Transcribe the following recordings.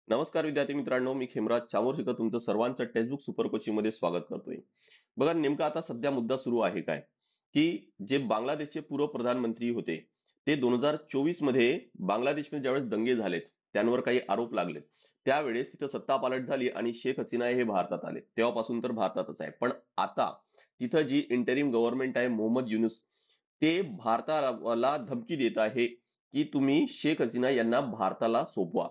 नमस्कार विद्यार्थी मित्रांनो, मी खेमराज चामोर्शीकर तुमचं सर्वांचं टेक्स्टबुक सुपर कोचिंग मध्ये स्वागत करतोय. बघा नेमका आता सध्या मुद्दा सुरू आहे काय, की जे बांगलादेशचे पूर्व प्रधानमंत्री होते, ते 2024 मध्ये बांगलादेशमध्ये ज्यावेळेस दंगे झालेत, त्यांवर काही आरोप लागले. त्यावेळेस तिथं सत्तापालट झाली आणि शेख हसीना हे भारतात आले. तेव्हापासून तर भारतातच आहे. पण आता तिथं जी इंटरिम गव्हर्नमेंट आहे मोहम्मद युनूस, ते भारताला धमकी देत आहे, की तुम्ही शेख हसीना यांना भारताला सोपवा.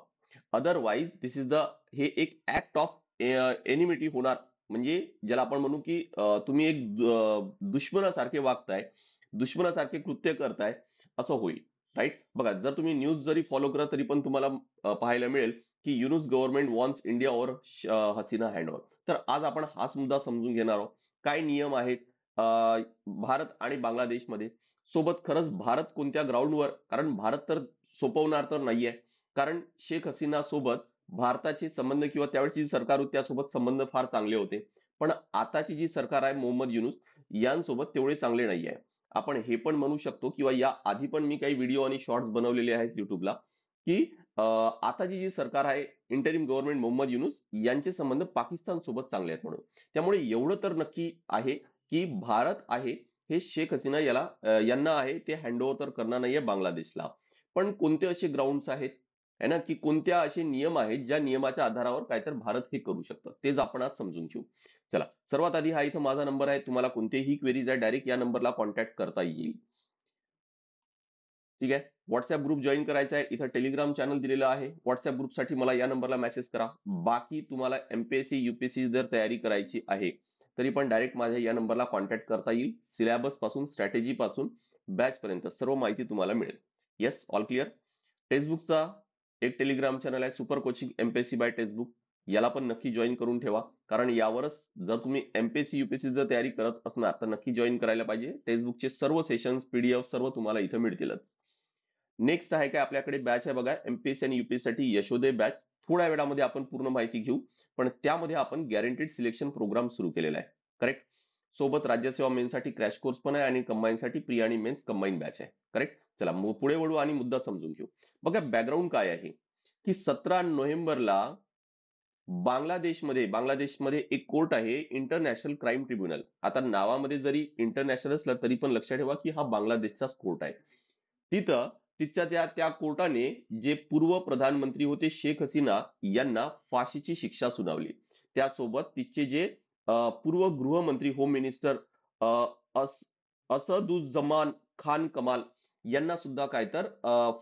अदरवाईज दिस इज द हे एक ऍक्ट ऑफ एनिमिटी होणार. म्हणजे ज्याला आपण म्हणू की तुम्ही एक दुश्मनासारखे वागताय, दुश्मनासारखे कृत्य करताय, असं होईल. राईट. बघा, जर तुम्ही न्यूज जरी फॉलो करा तरी पण तुम्हाला पाहायला मिळेल की युनुस गव्हर्नमेंट वॉन्ट्स इंडिया और हसीना हँडओव्हर. तर आज आपण हाच मुद्दा समजून घेणार आहोत. काय नियम आहेत भारत आणि बांगलादेशमध्ये. सोबत खरंच भारत कोणत्या ग्राउंडवर, कारण भारत तर सोपवणार तर नाहीये. कारण शेख हसीना सोबत भारताचे संबंध किंवा त्यावेळेची जी सरकार होती त्यासोबत संबंध फार चांगले होते. पण आताची जी सरकार आहे मोहम्मद युनूस यांसोबत तेवढे चांगले नाही आहे. आपण हे पण म्हणू शकतो किंवा या आधी पण मी काही व्हिडिओ आणि शॉर्ट्स बनवलेले आहेत युट्यूबला, की आताची जी सरकार आहे इंटरिम गव्हर्नमेंट मोहम्मद युनूस यांचे संबंध पाकिस्तान सोबत चांगले आहेत म्हणून. त्यामुळे एवढं तर नक्की आहे की भारत आहे हे शेख हसीना यांना आहे ते हँडओव्हर तर करणार नाहीये बांगलादेशला. पण कोणते असे ग्राउंड्स आहेत आहे ना, की कोणत्या असे नियम आहेत ज्या नियमाच्या आधारावर काय तर भारत हे करू शकतं, तेच आपण आज समजून घेऊ. चला, सर्वात आधी हा इथं माझा नंबर आहे. तुम्हाला कोणतेही क्वेरीज आहे डायरेक्ट या नंबरला कॉन्टॅक्ट करता येईल. ठीक आहे. व्हॉट्सअप ग्रुप जॉईन करायचा आहे. इथं टेलिग्राम चॅनल दिलेलं आहे. व्हॉट्सअप ग्रुपसाठी मला या नंबरला मेसेज करा. बाकी तुम्हाला एमपीएससी यूपीएससी जर तयारी करायची आहे तरी पण डायरेक्ट माझ्या या नंबरला कॉन्टॅक्ट करता येईल. सिलेबस पासून, स्ट्रॅटेजी पासून, बॅच पर्यंत सर्व माहिती तुम्हाला मिळेल. Yes, all clear. टेक्स्टबुकचा एक टेलिग्राम चॅनल आहे super coaching MPSC by textbook. याला पण नक्की जॉईन करून ठेवा. कारण यावरच जर तुम्ही एमपीएससी यूपीएससी जर तयारी करत असणार तर नक्की जॉईन करायला पाहिजे. टेक्स्टबुकचे सर्व सेशन्स पीडीएफ सर्व तुम्हाला इथं मिळतीलच. नेक्स्ट आहे काय आपल्याकडे बॅच आहे बघा, एमपीएससी आणि यूपीएससी साठी यशोदय बॅच. थोड्या वेळामध्ये आपण पूर्ण माहिती घेऊ. पण त्यामध्ये आपण गॅरंटीड सिलेक्शन प्रोग्राम सुरू केलेला आहे. करेक्ट. सोबत राज्यसेवा मेन्ससाठी क्रॅश कोर्स पण आहे आणि कंबाईनसाठी प्री आणि मेन्स कंबाईन बॅच आहे. करेक्ट. चला पुढे वळू आणि मुद्दा समजून घेऊ. बघा बॅकग्राऊंड काय आहे, की 17 नोव्हेंबरला बांगलादेशमध्ये एक कोर्ट आहे इंटरनॅशनल क्राईम ट्रिब्युनल. आता नावामध्ये जरी इंटरनॅशनल असलं तरी पण लक्षात ठेवा की हा बांगलादेशचाच कोर्ट आहे. तिथं तिथच्या त्या त्या कोर्टाने जे पूर्व प्रधानमंत्री होते शेख हसीना यांना फाशीची शिक्षा सुनावली. त्यासोबत तिचे जे पूर्व गृहमंत्री होम मिनिस्टर असदुझ्झमान खान कमाल यांना सुद्धा काय तर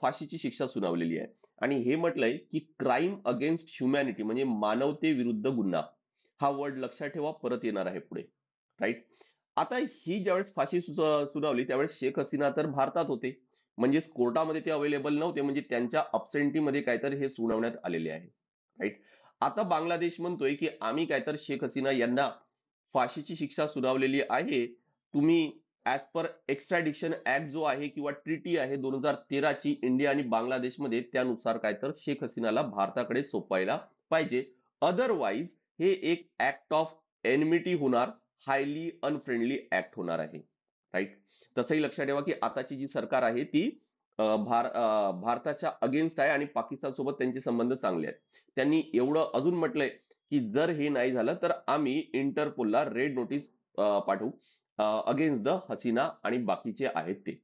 फाशीची शिक्षा सुनावलेली आहे. आणि हे म्हटलंय की क्राईम अगेन्स्ट ह्युमॅनिटी म्हणजे मानवतेविरुद्ध गुन्हा. हा वर्ड लक्षात ठेवा, परत येणार आहे पुढे. राईट. आता ही ज्यावेळेस फाशी सुनावली त्यावेळेस शेख हसीना तर भारतात होते. म्हणजेच कोर्टामध्ये ते अवेलेबल नव्हते, म्हणजे त्यांच्या अब्सेंटीमध्ये काय तर हे सुनावण्यात आलेले आहे. राईट. आता बांगलादेश म्हणतोय की आम्ही काय तर शेख हसीना यांना फाशीची शिक्षा सुनावलेली आहे. तुम्ही ऍज पर एक्स्ट्रॅडिशन ऍक्ट जो आहे किंवा ट्रिटी आहे 2013 ची इंडिया आणि बांगलादेशमध्ये, त्यानुसार काय तर शेख हसीनाला भारताकडे सोपवायला पाहिजे. अदरवाईज हे एक ऍक्ट ऑफ एनमिटी होणार, हायली अनफ्रेंडली ऍक्ट होणार आहे. राईट. तसंही लक्षात ठेवा की आताची जी सरकार आहे ती भारताच्या अगेन्स्ट आहे आणि पाकिस्तान सोबत त्यांचे संबंध चांगले आहेत. त्यांनी एवढं अजून म्हटलंय की जर हे नाही झालं तर आम्ही इंटरपोलला रेड नोटीस पाठवू अगेन्स्ट द हसीना आणि बाकीचे आहेत ते.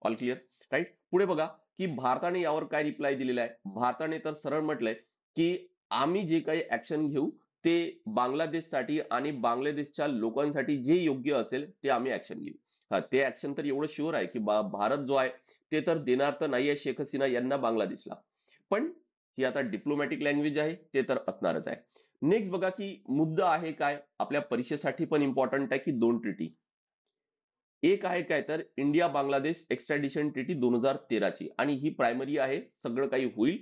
All clear. राईट. पुढे बघा की भारताने यावर काय रिप्लाय दिलेला आहे. भारताने तर सरळ म्हटलंय की आम्ही जे काही ऍक्शन घेऊ ते बांगलादेशसाठी आणि बांगलादेशच्या लोकांसाठी जे योग्य असेल ते आम्ही ऍक्शन घेऊ. हा, ते ऍक्शन तर एवढं शुअर आहे की भारत जो आहे ते तर देणार तर नाहीये शेख हसीना यांना बांगलादेशला. पण ही आता डिप्लोमॅटिक लँग्वेज आहे, ते तर असणारच आहे. नेक्स्ट बघा की मुद्दा आहे काय आपल्या परीक्षेसाठी पण इम्पॉर्टंट आहे, की दोन ट्रिटी. एक आहे काय तर इंडिया बांगलादेश एक्स्ट्रॅडिशन ट्रिटी 2013 ची, आणि ही प्रायमरी आहे. सगळं काही होईल,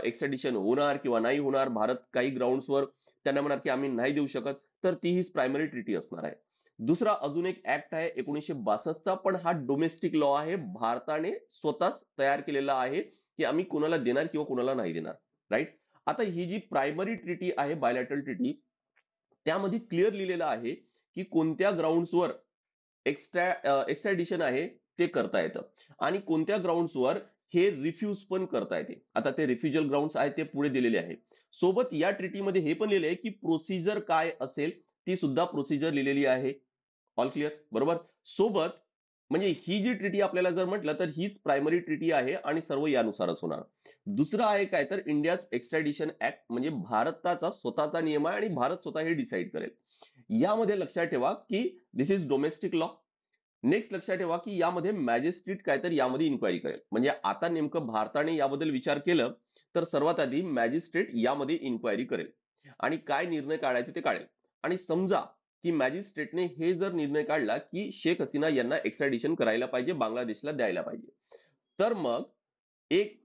एक्स्ट्रॅडिशन होणार किंवा नाही होणार, भारत काही ग्राउंड्सवर त्यांना म्हणणार की आम्ही नाही देऊ शकत, तर ती ही प्रायमरी ट्रिटी असणार आहे. दुसरा अजून एक ऍक्ट आहे 1962 चा, पण हा डोमेस्टिक लॉ आहे. भारताने स्वतःच तयार केलेला आहे की आम्ही कुणाला देणार किंवा कुणाला नाही देणार. राईट. आता ही जी प्रायमरी ट्रिटी आहे बायलॅटरल ट्रिटी, त्यामध्ये क्लिअर लिहिलेलं आहे की कोणत्या ग्राउंड्सवर एक्स्ट्रॅडिशन आहे ते करता येतं आणि कोणत्या ग्राउंड्सवर हे रिफ्यूज पण करता येते. आता ते रिफ्युजल ग्राउंड्स आहेत ते पुढे दिलेले आहे. सोबत या ट्रिटीमध्ये हे पण लिहिलं आहे, की प्रोसिजर काय असेल ती सुद्धा प्रोसिजर लिहिलेली आहे. ऑल क्लिअर बरोबर. सोबत म्हणजे ही जी ट्रिटी आपल्याला जर म्हटलं तर हीच प्रायमरी ट्रिटी आहे आणि सर्व यानुसारच होणार. दुसरं आहे काय तर इंडियाज एक्स्ट्रॅडिशन ऍक्ट म्हणजे भारताचा स्वतःचा नियम आहे आणि भारत स्वतः हे डिसाईड करेल. यामध्ये लक्षात ठेवा की this is domestic law. Next लक्षात ठेवा की यामध्ये मॅजिस्ट्रेट काय तर यामध्ये इन्क्वायरी करेल. म्हणजे आता नेमकं भारताने याबद्दल विचार केलं तर सर्वात आधी मॅजिस्ट्रेट यामध्ये इन्क्वायरी करेल आणि काय निर्णय काढायचे ते काढेल. आणि समजा की मॅजिस्ट्रेटने हे जर निर्णय काढला की शेख हसीना यांना एक्स्ट्रॅडिशन करायला पाहिजे, बांगलादेशला द्यायला पाहिजे, तर मग एक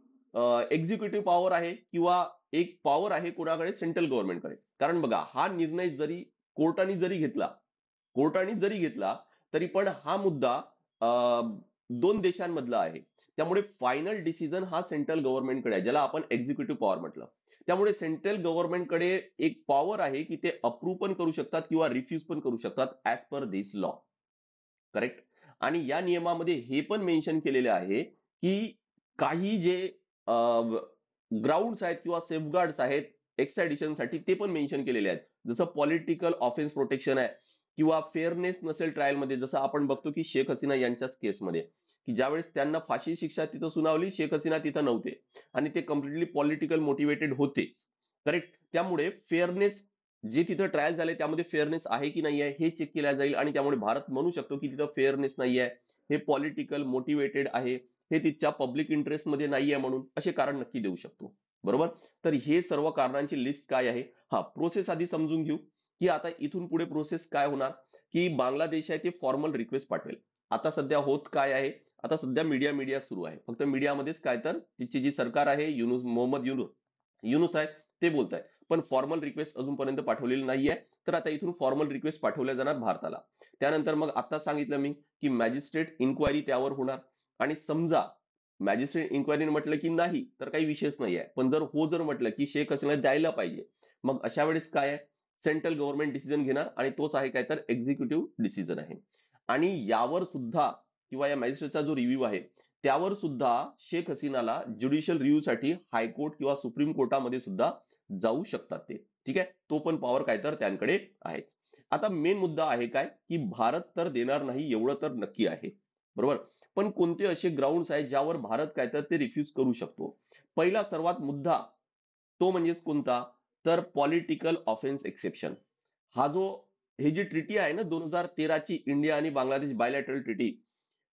एक्झिक्युटिव्ह पॉवर आहे किंवा एक पॉवर आहे कोणाकडे सेंट्रल गव्हर्नमेंटकडे. कारण बघा हा निर्णय जरी कोर्टाने जरी घेतला कोर्टाने जरी घेतला तरी पण हा मुद्दा दोन देशांमधला आहे. त्यामुळे फायनल डिसिजन हा सेंट्रल गव्हर्नमेंटकडे आहे, ज्याला आपण एक्झिक्युटिव्ह पॉवर म्हटलं. त्यामुळे सेंट्रल गव्हर्नमेंटकडे एक पॉवर आहे की ते अप्रूव्ह पण करू शकतात किंवा रिफ्यूज पण करू शकतात ऍज पर दिस लॉ. करेक्ट. आणि या नियमामध्ये हे पण मेन्शन केलेले आहे की काही जे ग्राउंड्स आहेत किंवा सेफगार्ड्स आहेत एक्स्ट्रॅडिशनसाठी ते पण मेन्शन केलेले आहेत. जसं पॉलिटिकल ऑफेन्स प्रोटेक्शन आहे किंवा फेअरनेस नसेल ट्रायलमध्ये, जसं आपण बघतो की शेख हसीना यांच्याच केसमध्ये की ज्यावेळेस त्यांना फाशी शिक्षा तिथं सुनावली, शेख हसीना तिथं नव्हते आणि ते कम्प्लिटली पॉलिटिकल मोटिवेटेड होते. करेक्ट. त्यामुळे फेअरनेस जे तिथं ट्रायल झाले त्यामध्ये फेअरनेस आहे की नाही आहे हे चेक केलं जाईल आणि त्यामुळे भारत म्हणू शकतो की तिथं फेअरनेस नाही आहे, हे पॉलिटिकल मोटिवेटेड आहे, हे तिथच्या पब्लिक इंटरेस्टमध्ये नाही आहे म्हणून असे कारण नक्की देऊ शकतो. बरोबर. तर हे सर्व कारणांची लिस्ट काय आहे, हा प्रोसेस आधी समजून घेऊ की आता इथून पुढे प्रोसेस काय होणार. की बांगलादेश आहे ते फॉर्मल रिक्वेस्ट पाठवेल. आता सध्या होत काय आहे, आता सध्या मीडिया मीडिया सुरू आहे, फक्त मीडियामध्येच काय तर तिची जी सरकार आहे मोहम्मद युनुस आहे ते बोलत आहे, पण फॉर्मल रिक्वेस्ट अजूनपर्यंत पाठवलेली नाहीये. तर आता इथून फॉर्मल रिक्वेस्ट पाठवल्या जाणार भारताला. त्यानंतर मग आता सांगितलं मी की मॅजिस्ट्रेट इन्क्वायरी त्यावर होणार. आणि समजा मॅजिस्ट्रेट इन्क्वायरी म्हटलं की नाही तर काही विषयच नाही आहे, पण जर हो जर म्हटलं की शेख हसीना द्यायला पाहिजे, मग अशा वेळेस काय आहे, सेंट्रल गव्हर्नमेंट डिसिजन घेणार आणि तोच आहे काय तर एक्झिक्युटिव्ह डिसिजन आहे. आणि यावर सुद्धा किंवा या मॅजिस्ट्रेटचा जो रिव्ह्यू आहे त्यावर सुद्धा शेख हसीनाला ज्युडिशियल रिव्ह्यूसाठी हायकोर्ट किंवा सुप्रीम कोर्टामध्ये सुद्धा जाऊ शकतात ते. ठीक आहे. तो पण पॉवर काय तर त्यांकडे आहेच. आता मेन मुद्दा आहे काय की भारत तर देणार नाही एवढं तर नक्की आहे. बरोबर. पण कोणते असे ग्राउंड्स आहेत ज्यावर भारत काय तर ते रिफ्यूज करू शकतो. पहिला सर्वात मुद्दा तो म्हणजेच कोणता, तर पॉलिटिकल ऑफेन्स एक्सेप्शन. हा जो ही जी ट्रिटी आहे ना 2013 ची इंडिया आणि बांगलादेश बायलॅटरल ट्रिटी,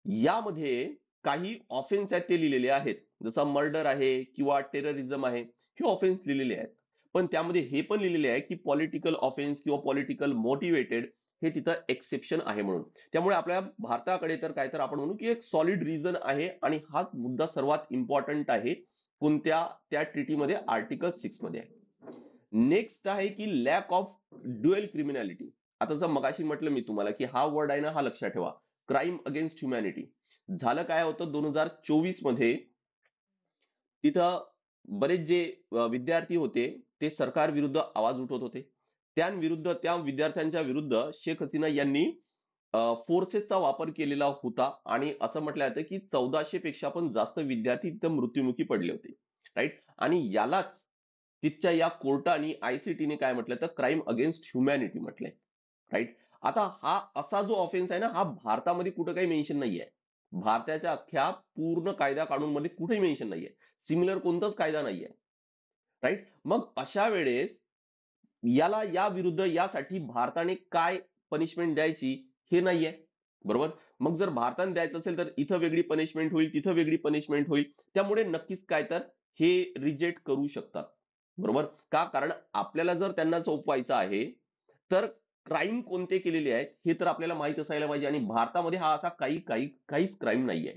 यामध्ये काही ऑफेन्स आहेत ते लिहिलेले आहेत. जसं मर्डर आहे किंवा टेररिझम आहे, हे ऑफेन्स लिहिलेले आहेत. पण त्यामध्ये हे पण लिहिलेले आहे की पॉलिटिकल ऑफेन्स किंवा पॉलिटिकल मोटिवेटेड हे तिथं एक्सेप्शन आहे म्हणून. त्यामुळे आपल्या भारताकडे तर काय तर आपण म्हणू की एक सॉलिड रिझन आहे आणि हाच मुद्दा सर्वात इम्पॉर्टंट आहे. कोणत्या त्या ट्रिटीमध्ये आर्टिकल 6 मध्ये आहे. नेक्स्ट आहे की लॅक ऑफ ड्युअल क्रिमिनॅलिटी. आता जर मगाशी म्हटलं मी तुम्हाला की हा वर्ड आहे ना हा लक्षात ठेवा, क्राईम अगेन्स्ट ह्युमॅनिटी. झालं काय होतं 2024 मध्ये तिथं बरेच जे विद्यार्थी होते ते सरकार विरुद्ध आवाज उठवत होते. त्यांविरुद्ध त्या विद्यार्थ्यांच्या विरुद्ध शेख हसीना यांनी फोर्सेसचा वापर केलेला होता आणि असं म्हटलं जातं की 1400 पेक्षा पण जास्त विद्यार्थी तिथं मृत्युमुखी पडले होते. राईट. आणि यालाच तिथच्या या कोर्टाने आयसीटीने काय म्हटलं तर क्राईम अगेन्स्ट ह्युमॅनिटी म्हटलंय. राईट. आता हा असा जो ऑफेन्स आहे ना हा भारतामध्ये कुठं काही मेन्शन नाहीये. भारताच्या अख्ख्या पूर्ण कायदा कानून मध्ये कुठेही मेन्शन नाहीये. सिमिलर कोणताच कायदा नाहीये. राईट. मग अशा वेळेस याला या विरुद्ध यासाठी भारताने काय पनिशमेंट द्यायची हे नाहीये. बरोबर. मग जर भारताने द्यायचं असेल तर इथं वेगळी पनिशमेंट होईल, तिथं वेगळी पनिशमेंट होईल. त्यामुळे नक्कीच काय तर हे रिजेक्ट करू शकतात. बरोबर. का? कारण आपल्याला जर त्यांना चोपवायचं आहे तर क्राईम कोणते केलेले आहेत हे तर आपल्याला माहित असायला पाहिजे आणि भारतामध्ये हा असा काहीच क्राईम नाहीये.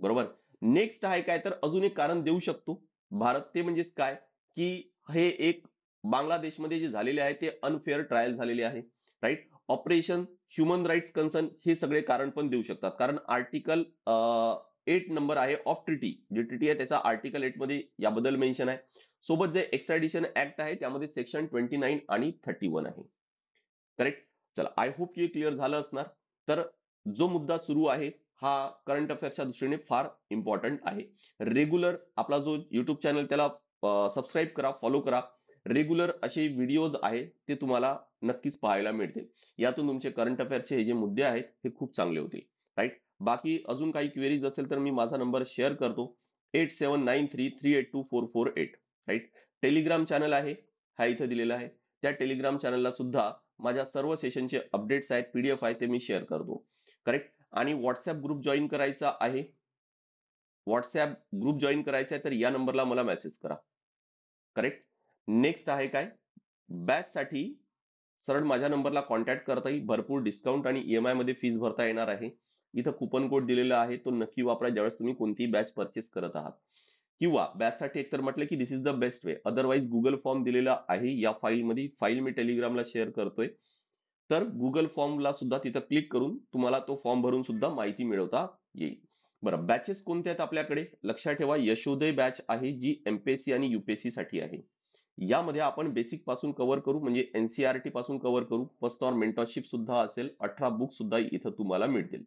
बरोबर. नेक्स्ट आहे काय तर अजून एक कारण देऊ शकतो भारत, ते म्हणजेच काय की हे एक बांगलादेशमध्ये जे झालेले आहे ते अनफेअर ट्रायल झालेले आहे. Right. Operation human rights concern हे सगळे कारण पण देऊ शकतात. कारण आर्टिकल 8 नंबर आहे ऑफ ट्रिटी, जे ट्रिटी आहे त्याचा आर्टिकल 8 मध्ये याबद्दल मेन्शन आहे. सोबत जे एक्स्ट्रॅडिशन ऍक्ट आहे त्यामध्ये सेक्शन 29 आणि 31 आहे. करेक्ट. चला, आय होप की क्लिअर झालं असणार. तर जो मुद्दा सुरू आहे हा करंट अफेअर्सच्या दृष्टीने फार इम्पॉर्टंट आहे. रेग्युलर आपला जो YouTube चॅनल त्याला सबस्क्राईब करा, फॉलो करा. रेग्युलर असे व्हिडिओज आहेत ते तुम्हाला नक्कीच पाहायला मिळतील. यातून तुमचे करंट अफेअर्सचे हे जे मुद्दे आहेत हे खूप चांगले होतील. राईट? बाकी अजून काही क्वेरीज असेल तर मी माझा नंबर शेअर करतो. 8793382448. राईट? टेलिग्राम चॅनल आहे, हा इथे दिलेला आहे. त्या टेलिग्राम चॅनलला सुद्धा माझ्या सर्व सेशनचे अपडेट्स आहेत, पीडीएफ आहे ते मी शेअर करतो. करेक्ट? आणि व्हॉट्सअप ग्रुप जॉईन करायचा आहे. व्हॉट्सअप ग्रुप जॉईन करायचा आहे तर या नंबरला मला मेसेज करा. करेक्ट? नेक्स्ट आहे काय? बॅचसाठी सरळ माझ्या नंबरला कॉन्टॅक्ट करता येईल. भरपूर डिस्काउंट आणि ईएमआय मध्ये फीस भरता येणार आहे. इथं कुपन कोड दिलेला आहे, तो नक्की वापरा ज्यावेळेस तुम्ही कोणतीही बॅच परचेस करत आहात. किंवा बॅचसाठी एकतर म्हटलं की this is the best way. Otherwise Google form दिलेला आहे या फाईलमध्ये. फाईल मी टेलिग्रामला शेअर करतोय. तर गुगल फॉर्मला सुद्धा तिथं क्लिक करून तुम्हाला तो फॉर्म भरून सुद्धा माहिती मिळवता येईल. बरं, बॅचेस कोणत्या आहेत आपल्याकडे? लक्षात ठेवा, यशोदय बॅच आहे जी एमपीएससी आणि युपीएससी साठी आहे. यामध्ये आपण बेसिक पासून कव्हर करू, म्हणजे एनसीईआरटी पासून कव्हर करू. फर्स्ट ऑर मेंटॉरशिप सुद्धा असेल. 18 बुक सुद्धा इथं तुम्हाला मिळतील.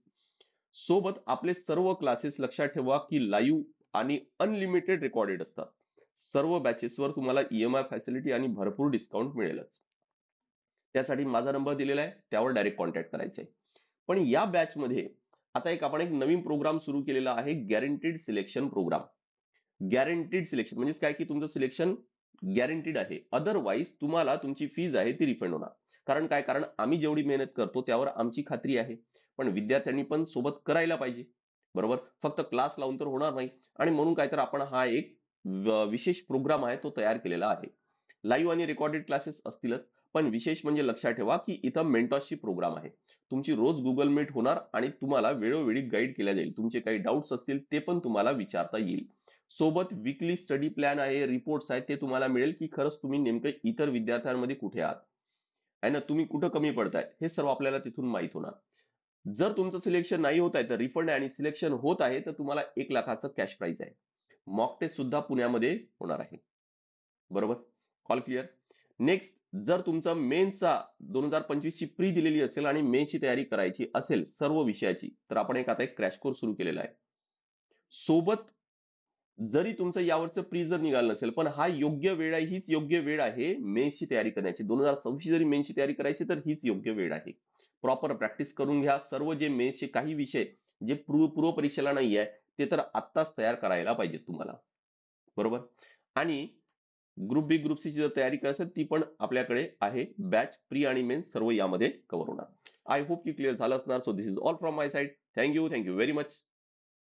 सोबत आपले सर्व क्लासेस लक्षात ठेवा की लाईव्ह आणि अनलिमिटेड रेकॉर्डेड असतात. सर्व बॅचेसवर तुम्हाला ईएमआय फॅसिलिटी आणि भरपूर डिस्काउंट मिळेलच. त्यासाठी माझा नंबर दिलेला आहे, त्यावर डायरेक्ट कॉन्टॅक्ट करायचा आहे. पण या बॅचमध्ये आता आपण एक नवीन प्रोग्राम सुरू केलेला आहे, guaranteed selection programme. Guaranteed selection म्हणजे काय की तुमचं सिलेक्शन गॅरंटीड आहे. अदरवाईज तुम्हाला तुमची फीज आहे ती रिफंड होणार. कारण आम्ही जेवढी मेहनत करतो त्यावर आमची खात्री आहे. पण विद्यार्थ्यांनी पण सोबत करायला पाहिजे. बरोबर? फक्त क्लास लावून तर होणार नाही. आणि म्हणून काय तर आपण हा एक विशेष प्रोग्राम आहे तो तयार केलेला आहे. लाईव्ह आणि रेकॉर्डेड क्लासेस असतीलच. पण विशेष म्हणजे लक्षात ठेवा की इथं मेंटॉरशिप प्रोग्राम आहे. तुमची रोज गुगल मीट होणार आणि तुम्हाला वेळोवेळी गाईड केल्या जाईल. तुमचे काही डाऊट्स असतील ते पण तुम्हाला विचारता येईल. सोबत वीकली स्टडी प्लॅन आहे, रिपोर्ट्स आहेत, ते तुम्हाला मिळेल की खरंच तुम्ही नेमकं इतर विद्यार्थ्यांमध्ये कुठे आहात, आहे ना, तुम्ही कुठं कमी पडताय, हे सर्व आपल्याला तिथून माहित होणार. जर तुमचं सिलेक्शन नाही होत आहे तर रिफंड आहे, आणि सिलेक्शन होत आहे तर तुम्हाला 1,00,000चं कॅश प्राइज आहे. मॉक टेस्ट सुद्धा पुण्यामध्ये होणार आहे. बरोबर? All clear? नेक्स्ट, जर तुमचा मेन्सचा 2025 ची प्री दिलेली असेल आणि मेन्सची तयारी करायची असेल सर्व विषयाची, तर आपण आता एक क्रॅश कोर्स सुरू केलेला आहे. सोबत जरी तुमचं यावरचं प्री जर निघालं नसेल, पण हा योग्य वेळ आहे, हीच योग्य वेळ आहे मेन्सची तयारी करण्याची. 2026 जरी मेन्सची तयारी करायची तर हीच योग्य वेळ आहे. प्रॉपर प्रॅक्टिस करून घ्या. सर्व जे मेन्सचे काही विषय जे पूर्व परीक्षेला नाही आहे, ते तर आत्ताच तयार करायला पाहिजेत तुम्हाला. बरोबर? आणि ग्रुप बी, ग्रुप सी ची जर तयारी करायची असेल, ती पण आपल्याकडे आहे. बॅच, प्री आणि मेन्स सर्व यामध्ये कव्हर होणार. आय होप की क्लिअर झालं असणार. So this is all from my side. Thank you very much.